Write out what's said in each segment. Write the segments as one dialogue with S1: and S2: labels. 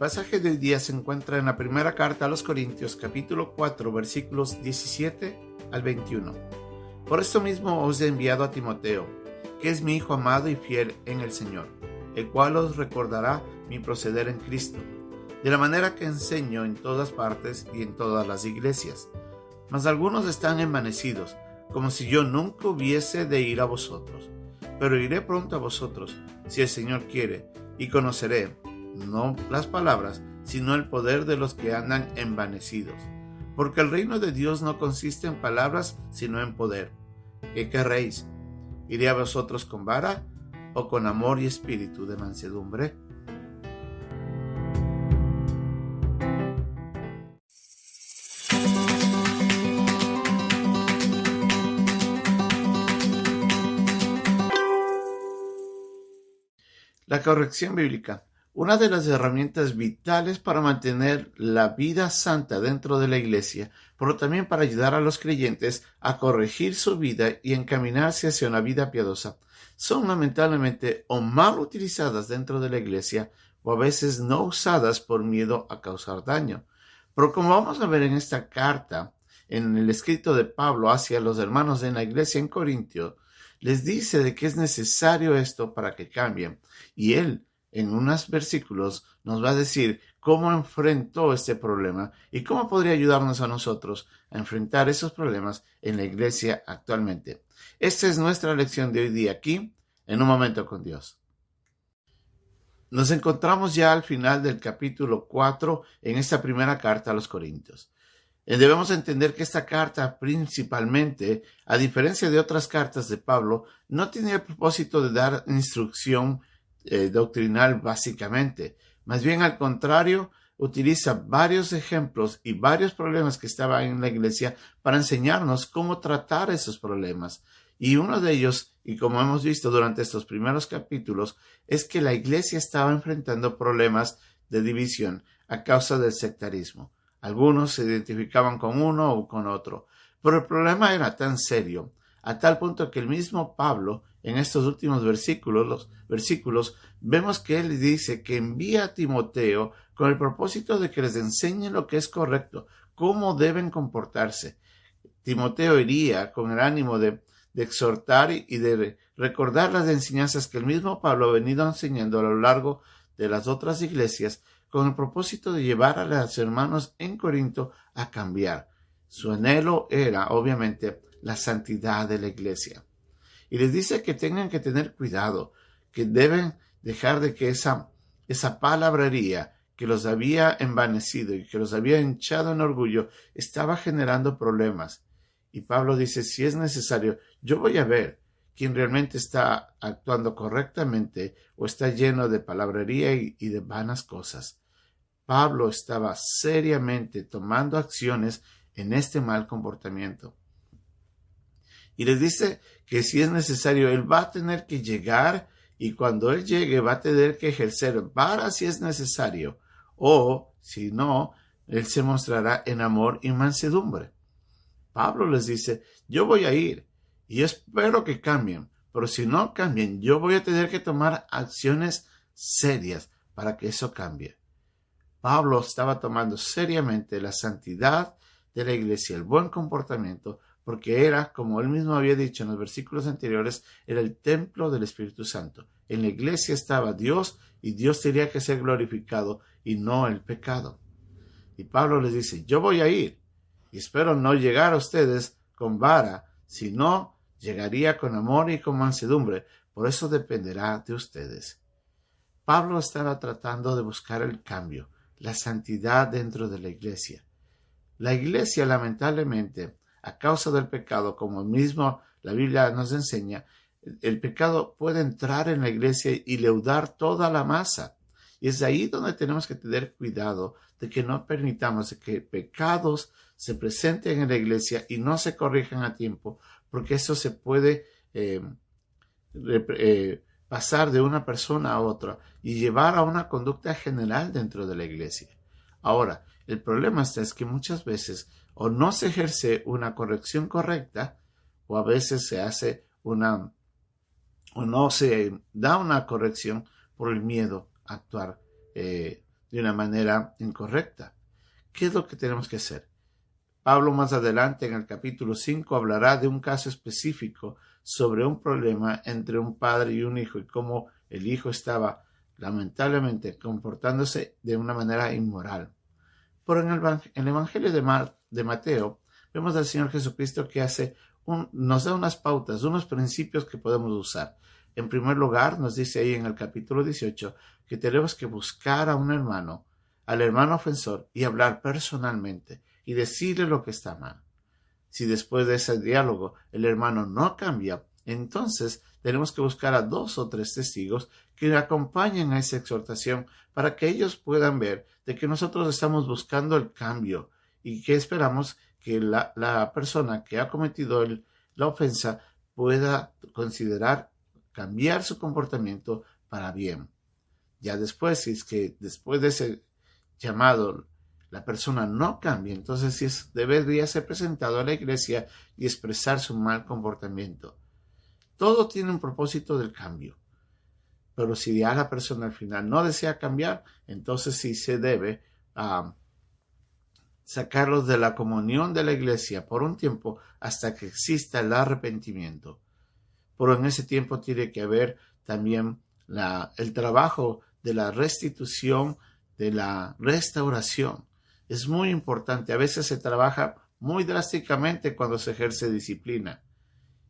S1: pasaje de hoy día se encuentra en la primera carta a los Corintios, capítulo 4, versículos 17 al 21. Por esto mismo os he enviado a Timoteo, que es mi hijo amado y fiel en el Señor, el cual os recordará mi proceder en Cristo, de la manera que enseño en todas partes y en todas las iglesias. Mas algunos están envanecidos, como si yo nunca hubiese de ir a vosotros. Pero iré pronto a vosotros, si el Señor quiere, y conoceré, no las palabras, sino el poder de los que andan envanecidos. Porque el reino de Dios no consiste en palabras, sino en poder. ¿Qué querréis? ¿Iré a vosotros con vara o con amor y espíritu de mansedumbre? La corrección bíblica. Una de las herramientas vitales para mantener la vida santa dentro de la iglesia, pero también para ayudar a los creyentes a corregir su vida y encaminarse hacia una vida piadosa, son lamentablemente o mal utilizadas dentro de la iglesia o a veces no usadas por miedo a causar daño. Pero como vamos a ver en esta carta, en el escrito de Pablo hacia los hermanos en la iglesia en Corintio, les dice de que es necesario esto para que cambien. Y él, en unos versículos, nos va a decir cómo enfrentó este problema y cómo podría ayudarnos a nosotros a enfrentar esos problemas en la iglesia actualmente. Esta es nuestra lección de hoy día aquí, en Un Momento con Dios. Nos encontramos ya al final del capítulo 4 en esta primera carta a los Corintios. Debemos entender que esta carta principalmente, a diferencia de otras cartas de Pablo, no tiene el propósito de dar instrucción doctrinal básicamente. Más bien al contrario, utiliza varios ejemplos y varios problemas que estaban en la iglesia para enseñarnos cómo tratar esos problemas. Y uno de ellos, y como hemos visto durante estos primeros capítulos, es que la iglesia estaba enfrentando problemas de división a causa del sectarismo. Algunos se identificaban con uno o con otro, pero el problema era tan serio, a tal punto que el mismo Pablo, en estos últimos versículos, vemos que él dice que envía a Timoteo con el propósito de que les enseñe lo que es correcto, cómo deben comportarse. Timoteo iría con el ánimo de exhortar y de recordar las enseñanzas que el mismo Pablo ha venido enseñando a lo largo de las otras iglesias, con el propósito de llevar a los hermanos en Corinto a cambiar. Su anhelo era, obviamente, la santidad de la iglesia. Y les dice que tengan que tener cuidado, que deben dejar de que esa palabrería que los había envanecido y que los había hinchado en orgullo estaba generando problemas. Y Pablo dice, si es necesario, yo voy a ver quién realmente está actuando correctamente o está lleno de palabrería y de vanas cosas. Pablo estaba seriamente tomando acciones en este mal comportamiento. Y les dice que si es necesario, él va a tener que llegar y cuando él llegue va a tener que ejercer vara si es necesario. O, si no, él se mostrará en amor y mansedumbre. Pablo les dice, yo voy a ir y espero que cambien, pero si no cambian, yo voy a tener que tomar acciones serias para que eso cambie. Pablo estaba tomando seriamente la santidad de la iglesia, el buen comportamiento, porque era, como él mismo había dicho en los versículos anteriores, era el templo del Espíritu Santo. En la iglesia estaba Dios y Dios tenía que ser glorificado y no el pecado. Y Pablo les dice, yo voy a ir y espero no llegar a ustedes con vara, sino llegaría con amor y con mansedumbre. Por eso dependerá de ustedes. Pablo estaba tratando de buscar el cambio, la santidad dentro de la iglesia. La iglesia, lamentablemente, a causa del pecado, como mismo la Biblia nos enseña, el pecado puede entrar en la iglesia y leudar toda la masa. Y es ahí donde tenemos que tener cuidado de que no permitamos que pecados se presenten en la iglesia y no se corrijan a tiempo, porque eso se puede pasar de una persona a otra y llevar a una conducta general dentro de la iglesia. Ahora, el problema es que muchas veces o no se ejerce una corrección correcta o a veces se hace o no se da una corrección por el miedo a actuar de una manera incorrecta. ¿Qué es lo que tenemos que hacer? Pablo más adelante en el capítulo 5 hablará de un caso específico sobre un problema entre un padre y un hijo y cómo el hijo estaba lamentablemente comportándose de una manera inmoral. Pero en el Evangelio de Mateo vemos al Señor Jesucristo que nos da unas pautas, unos principios que podemos usar. En primer lugar, nos dice ahí en el capítulo 18 que tenemos que buscar a un hermano, al hermano ofensor, y hablar personalmente y decirle lo que está mal. Si después de ese diálogo el hermano no cambia, entonces tenemos que buscar a 2 o 3 testigos que acompañen a esa exhortación para que ellos puedan ver de que nosotros estamos buscando el cambio y que esperamos que la persona que ha cometido la ofensa pueda considerar cambiar su comportamiento para bien. Ya después, si es que después de ese llamado la persona no cambia, entonces sí debería ser presentado a la iglesia y expresar su mal comportamiento. Todo tiene un propósito del cambio. Pero si ya la persona al final no desea cambiar, entonces sí se debe sacarlos de la comunión de la iglesia por un tiempo hasta que exista el arrepentimiento. Pero en ese tiempo tiene que haber también el trabajo de la restitución, de la restauración. Es muy importante. A veces se trabaja muy drásticamente cuando se ejerce disciplina.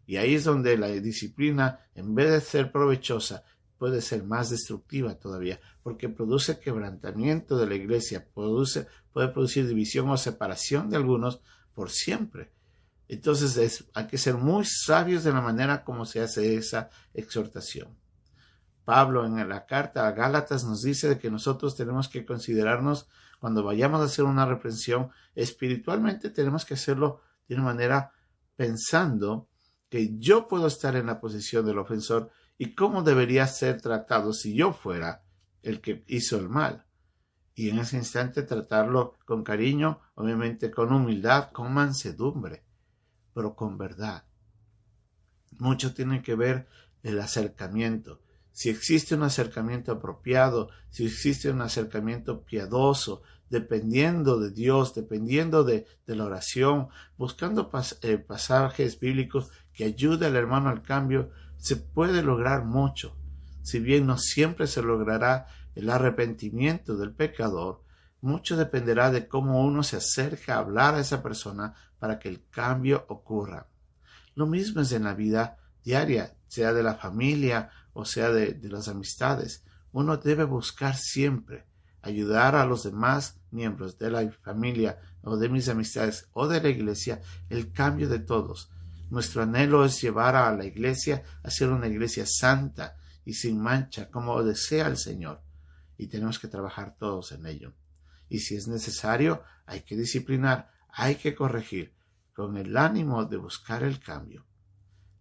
S1: Y ahí es donde la disciplina, en vez de ser provechosa, puede ser más destructiva todavía, porque produce quebrantamiento de la iglesia, puede producir división o separación de algunos por siempre. Entonces hay que ser muy sabios de la manera como se hace esa exhortación. Pablo en la carta a Gálatas nos dice de que nosotros tenemos que considerarnos cuando vayamos a hacer una reprensión espiritualmente, tenemos que hacerlo de una manera pensando que yo puedo estar en la posición del ofensor y cómo debería ser tratado si yo fuera el que hizo el mal. Y en ese instante tratarlo con cariño, obviamente con humildad, con mansedumbre, pero con verdad. Mucho tiene que ver el acercamiento. Si existe un acercamiento apropiado, si existe un acercamiento piadoso, dependiendo de Dios, dependiendo de la oración, buscando pasajes bíblicos que ayuden al hermano al cambio, se puede lograr mucho. Si bien no siempre se logrará el arrepentimiento del pecador, mucho dependerá de cómo uno se acerca a hablar a esa persona para que el cambio ocurra. Lo mismo es en la vida diaria, sea de la familia o sea de las amistades. Uno debe buscar siempre ayudar a los demás miembros de la familia o de mis amistades o de la iglesia, el cambio de todos. Nuestro anhelo es llevar a la iglesia a ser una iglesia santa y sin mancha, como desea el Señor. Y tenemos que trabajar todos en ello. Y si es necesario, hay que disciplinar, hay que corregir, con el ánimo de buscar el cambio.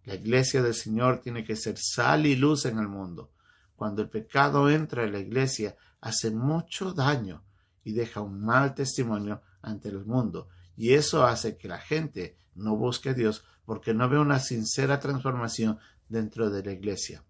S1: La iglesia del Señor tiene que ser sal y luz en el mundo. Cuando el pecado entra en la iglesia, hace mucho daño y deja un mal testimonio ante el mundo. Y eso hace que la gente no busque a Dios porque no ve una sincera transformación dentro de la iglesia.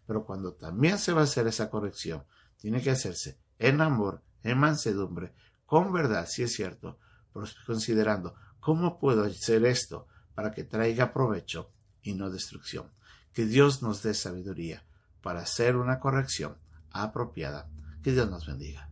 S1: Pero cuando también se va a hacer esa corrección, tiene que hacerse en amor, en mansedumbre, con verdad, si es cierto, pero considerando cómo puedo hacer esto para que traiga provecho y no destrucción. Que Dios nos dé sabiduría para hacer una corrección apropiada. Que Dios nos bendiga.